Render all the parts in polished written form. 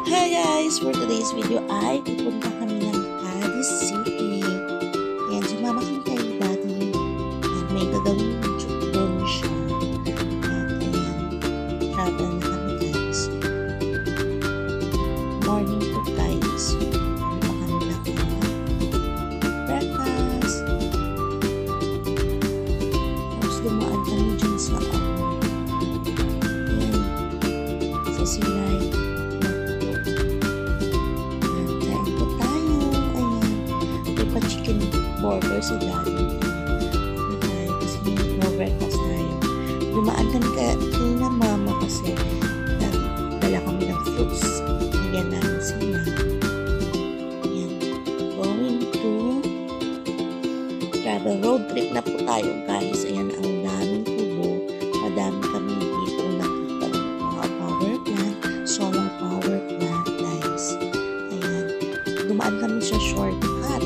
Hi guys! For today's video ay pupunta kami ng Cadiz City. Ayan, sumama kami kay Daddy. Ayan, may gagawin yung trip doon siya. At ayan, travel na kami guys. Morning to guys. Pupunta kami na breakfast. Tapos dumaan kami dyan sa ayan, sa Silay. Chicken burger si Daddy. Kasi no breakfast tayo. Dumaan kami kina mama kasi dala kami ng fruits. Nagyan namin sila. Ayan. Going to travel road trip na po tayo guys. Ayan, ang daming tubo. Madami kami dito nakita mga power plant. Solar power plant guys. Ayan. Dumaan kami sa shortcut.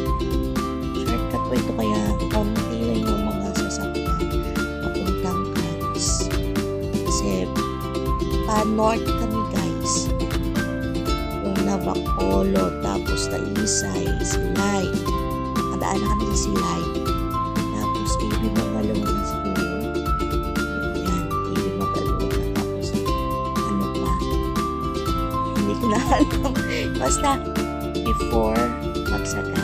Ito kaya konti lang yung mga sasakyan papuntang Cadiz. Kasi pa-north kami guys. Yung Navacolo, tapos Talisay, Silay. Nakadaan na kami sa Silay. Tapos Ibi Magalona siguro. Yan, Ibi Magalona. Tapos ano pa? Hindi ko na alam. Basta before magsakay.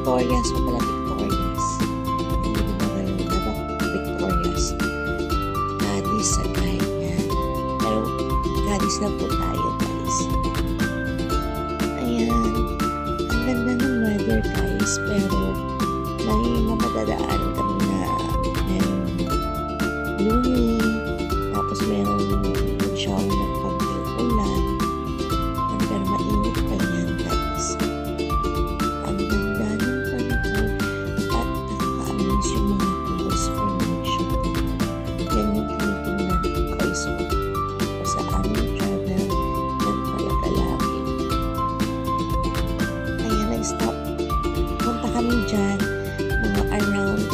Victorias, o pala Victorias. Hindi mo ba ganun na ba? Victorias. Cadiz sa ganyan. Pero, Cadiz na po tayo, guys. Ayan. Ang ganda ng weather, guys. Pero, may mamadadaan kami na merong gloomy. Tapos, merong shower ng konting ulan. Pero, mainit pa yan, guys. Kami dyan, mga around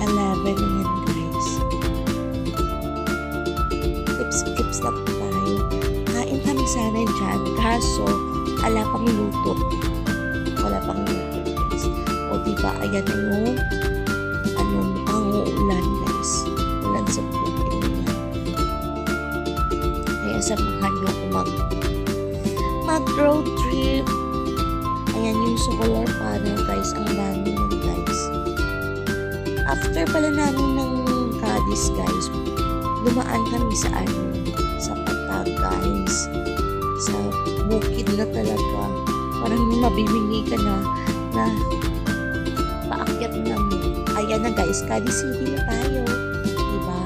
11 na yan guys. Tips na po tayo. Kain kami sana dyan, kaso ala pang luto. Wala pang luto guys. O diba, ayan na yung mukhang ulan guys. Ulan sa bukid na yan. Kaya samahan nyo ako mag-road trip. Ayan yung solar panel guys, ang dami nun guys. After pala namin ng Cadiz guys, dumaan kami sa sa Patag guys. Sa bukid na talaga. Parang mabibingi ka na paakyat na mo. Ayan na guys, Cadiz City na tayo. Diba?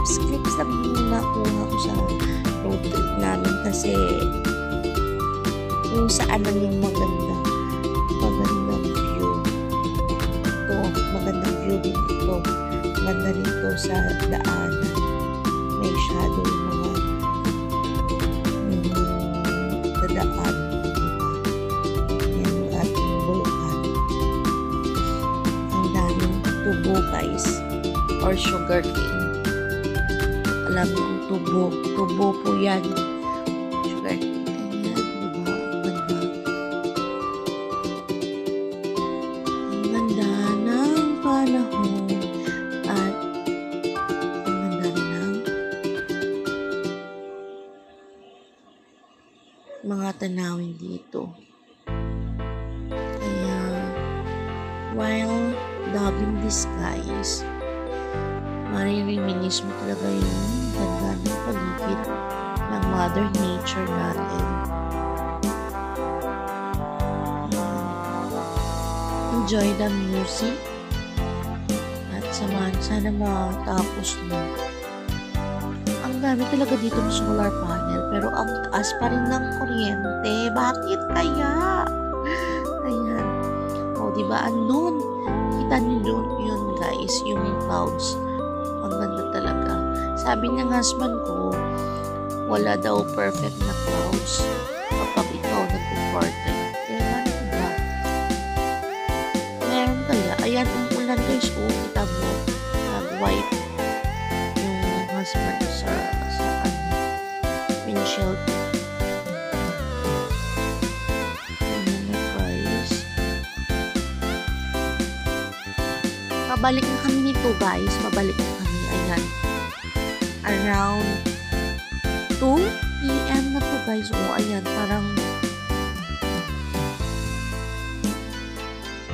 Clips lang yung nakuha ko sa road trip namin kasi kung saan lang yung magandang view. Ito, magandang view din ito. Maganda rin sa daanan. May shadow yung mga dadaan. Yan yung ating bulkan. Ang daming tubo guys. Or sugar cane. Alam mo yung tubo po yan. Sugar cane. At ang ganda ng mga tanawin dito. Kaya while dabbing this guys, maririnig mo talaga yung ganda ng paligid ng Mother Nature natin. Enjoy the music. Sana matapos mo. Ang dami talaga dito ng solar panel pero ang taas pa rin ng kuryente. Bakit kaya? Ayan. O, diba? Andun. Kita nyo doon yun guys. Yung clouds. Ang ganda talaga. Sabi ng husband ko, wala daw perfect na clouds kapag ikaw nag-portal. Diba? Meron kaya. Ayan, umulan guys. O, kita mo. Nag-wipe yung husband sa pabalik na kami nito guys. Pabalik na kami. Ayan. Around 2 p.m. na to guys. O ayan, parang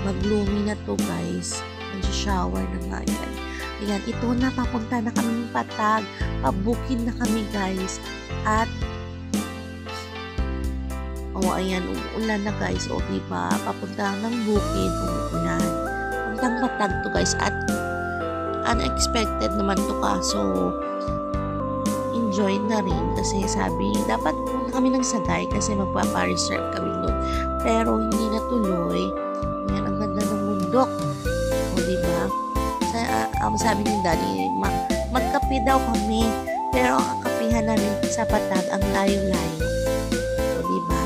mag-gloomy na to guys. Nag-shower na nga yan. Ayan, ito na, papunta na kami ng Patag. Pabukin na kami guys. At ayan, umuulan na guys. Diba? Papunta ng bukid, umuulan. Papuntang Patag to guys. At unexpected naman to kaso enjoy na rin. Kasi sabi, dapat punta kami ng Sagay kasi magpapa-reserve kami doon. Pero hindi natuloy. Ayan, ang ganda ng bundok. Diba? Sabi ni Daddy, magkape daw kami. Pero ang kapihan namin sa Patag, ang layo-layo. Diba?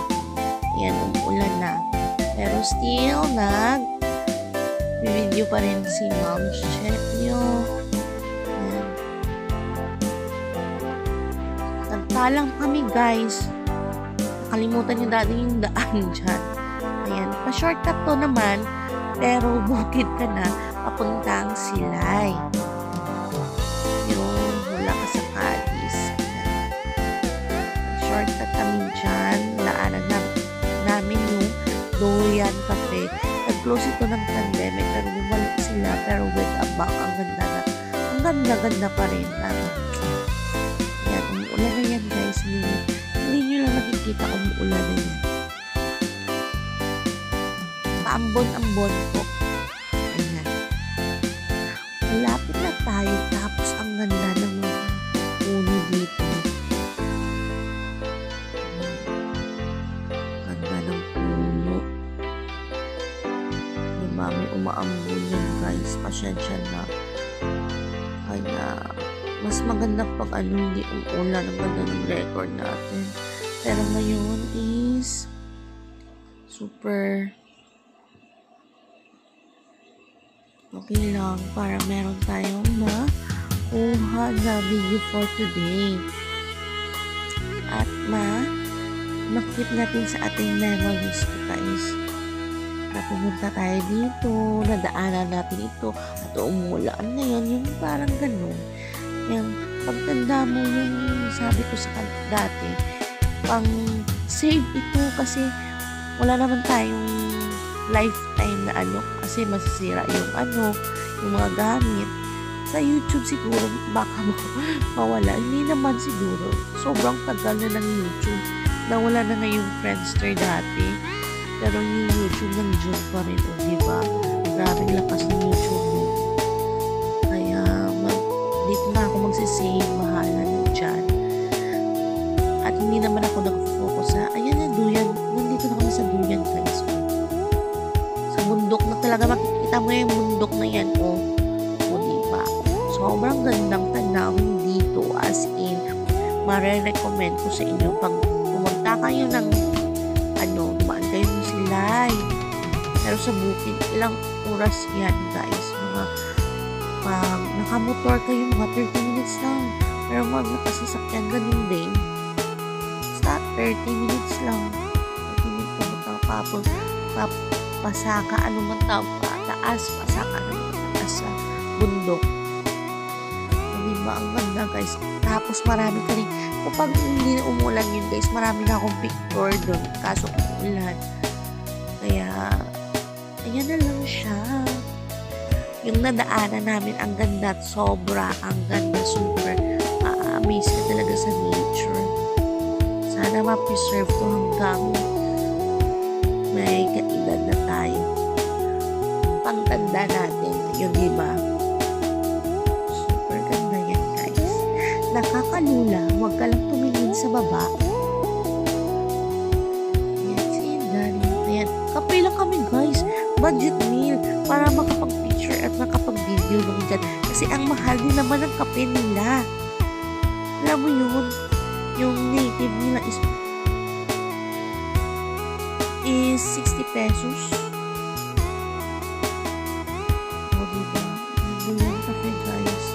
Ayan, umuulan na. Pero still, video pa rin si Mom. Check nyo. Ayan. Nagtalang kami, guys. Nakalimutan nyo dati yung daan dyan. Ayan. Pa-shortcut to naman. Pero bukid ka na. Papuntang Silay. Yung wala ka sa Cadiz. Shortcut kami dyan. Laanan namin yung Durian Cafe. Nag-close ito ng pandemic pero bumalik sila pero with a bang ang ganda na. Ang ganda-ganda pa rin. Yan, umuulan na yan guys. Hindi nyo lang nakikita kung umuulan na yan. Paambon-ambon po. Ayan. Malapit na tayo tapos ang ganda ng puno dito. Ganda ng puno. Diba? May umaambon yan guys. Pasensya na. Kaya mas maganda pag hindi umuulan. Ang ganda ng record natin. Pero ngayon is super okay lang para meron tayong makuha na video for today. At makip natin sa ating memories guys. Na pumunta tayo dito, nadaanan natin ito, at umuulan na yun, yung parang ganun. Yung pagtanda mo yung sabi ko sa dati, pang save ito kasi wala naman tayong lifetime na kasi masisira yung mga gamit. Sa YouTube siguro baka mawala. Hindi naman siguro. Sobrang tagal na ng YouTube. Nawala na nga yung Friendster dati. Pero yung YouTube nandiyan pa rin. Diba? Grabing lakas ng YouTube mo. Kaya dito na ako magsisave. Bahala na dyan. At hindi naman ako nag-focus sa ayan na Duyan. Nandito na kami sa Duyan guys. Bundok na talaga makikita mo yung bundok na yan diba? Sobrang gandang tanawin dito as in mare-recommend ko sa inyo pag pumunta kayo ng dumaan kayo ng Silay pero sa bukid ilang oras yan guys pag nakamotor kayo mga 30 minutes lang pero mag nakasasakyan ganun din basta 30 minutes lang 30 minutes kapag pasaka, man tawag pa, taas, pasaka, taas sa bundok. Diba, ang ganda guys. Tapos marami ka rin, kapag hindi na umulan yun guys, marami na akong picture doon, kaso umulan. Kaya, ayan na lang siya. Yung nadaanan namin, ang ganda at sobra, ang ganda, super, amaze ka talaga sa nature. Sana ma-preserve to hanggang may kaedad na tayo. Pangtanda natin. Yun, diba? Super ganda yan, guys. Nakakalula. Huwag ka lang tumingin sa baba. Ayan, see, darling. Ayan. Kape lang kami, guys. Budget meal. Para makapag-picture at makapag-video lang dyan. Kasi ang mahal din naman ng kape nila. Alam mo yun? Yung native nila is 60 pesos. Diba? Duyan Cafe, guys.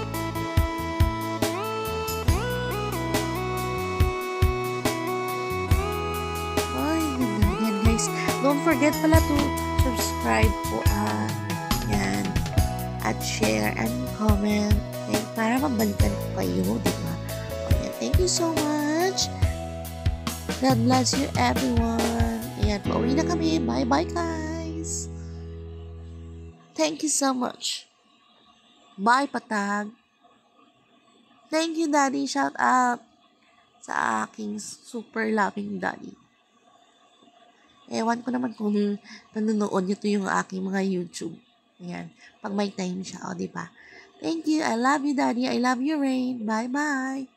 Ay, ganda yan, guys. Don't forget pala to subscribe po. Yan. at share and comment. Okay? Para mabalikan ko kayo, di ba? Okay, thank you so much. God bless you everyone. Ayan, pauwi na kami. Bye-bye guys. Thank you so much. Bye, Patag. Thank you, Daddy. Shout out sa aking super loving daddy. Ewan ko naman kung nanonood nito yung aking mga YouTube. Ayan. Pag may time siya, o, diba? Thank you. I love you, Daddy. I love you, Rain. Bye-bye.